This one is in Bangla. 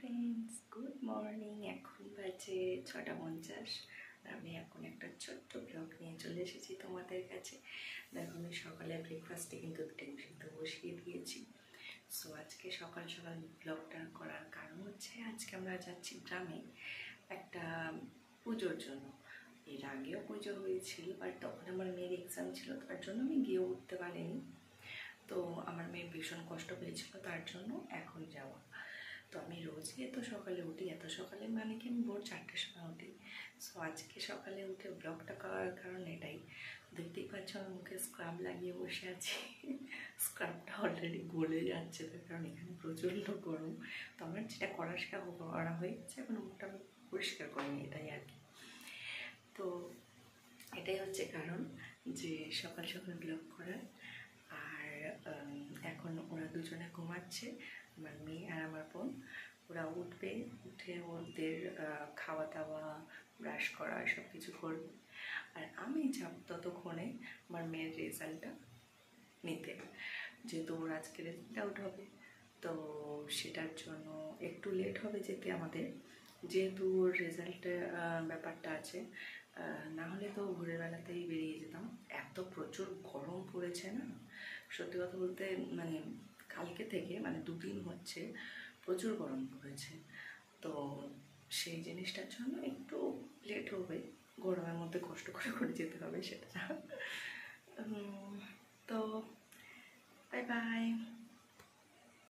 Friends, good morning. এখন বাজে 6:50 আর আমি এখন একটা ছোট্ট ব্লগ নিয়ে চলে এসেছি তোমাদের কাছে। দেখো, আমি সকালে ব্রেকফাস্টে কিন্তু ডিম সিদ্ধ বসিয়ে দিয়েছি। সো আজকে সকাল সকাল ব্লগটা করার কারণ হচ্ছে আজকে আমরা যাচ্ছি গ্রামে একটা পুজোর জন্য। এর আগেও পুজো হয়েছিল, আর তখন আমার মেয়ের এক্সাম ছিল, তার জন্য আমি গিয়ে উঠতে পারিনি। তো আমার মেয়ের ভীষণ কষ্ট পেয়েছিল, তার জন্য এখন যাওয়া। তো আমি রোজই এত সকালে উঠি, এত সকালে মানে কি আমি ভোর 4টার সময় উঠি। সো আজকে সকালে উঠে ব্লগটা করার কারণ এটাই। দেখতেই পাচ্ছ আমি মুখে স্ক্রাব লাগিয়ে বসে আছি। স্ক্রাবটা অলরেডি গলে যাচ্ছে, তার কারণ এখানে প্রচণ্ড গরম। তো আমার যেটা করা হয়ে গেছে, এখন মুখটা আমি পরিষ্কার করিনি, এটাই আর কি। তো এটাই হচ্ছে কারণ যে সকাল সকাল ব্লগ করার। আর এখন ওরা দুজনে ঘুমাচ্ছে, আমার মেয়ে আর আমার বোন। ওরা উঠবে, উঠে ওদের খাওয়া দাওয়া, ব্রাশ করা সব কিছু করবে। আর আমি যাব ততক্ষণে আমার মেয়ের রেজাল্টটা নিতে, যেহেতু ওর আজকে রেজাল্ট আউট হবে। তো সেটার জন্য একটু লেট হবে যেতে আমাদের, যেহেতু ওর রেজাল্টের ব্যাপারটা আছে। না হলে তো ভোরের বেলাতেই বেরিয়ে যেতাম। এত প্রচুর গরম পড়েছে না, সত্যি কথা বলতে মানে কালকে থেকে মানে 2 দিন হচ্ছে প্রচুর গরম পড়েছে। তো সেই জিনিসটার জন্য একটু লেট হবে, গরমের মধ্যে কষ্ট করে করে যেতে হবে সেটা। তো বাই বাই।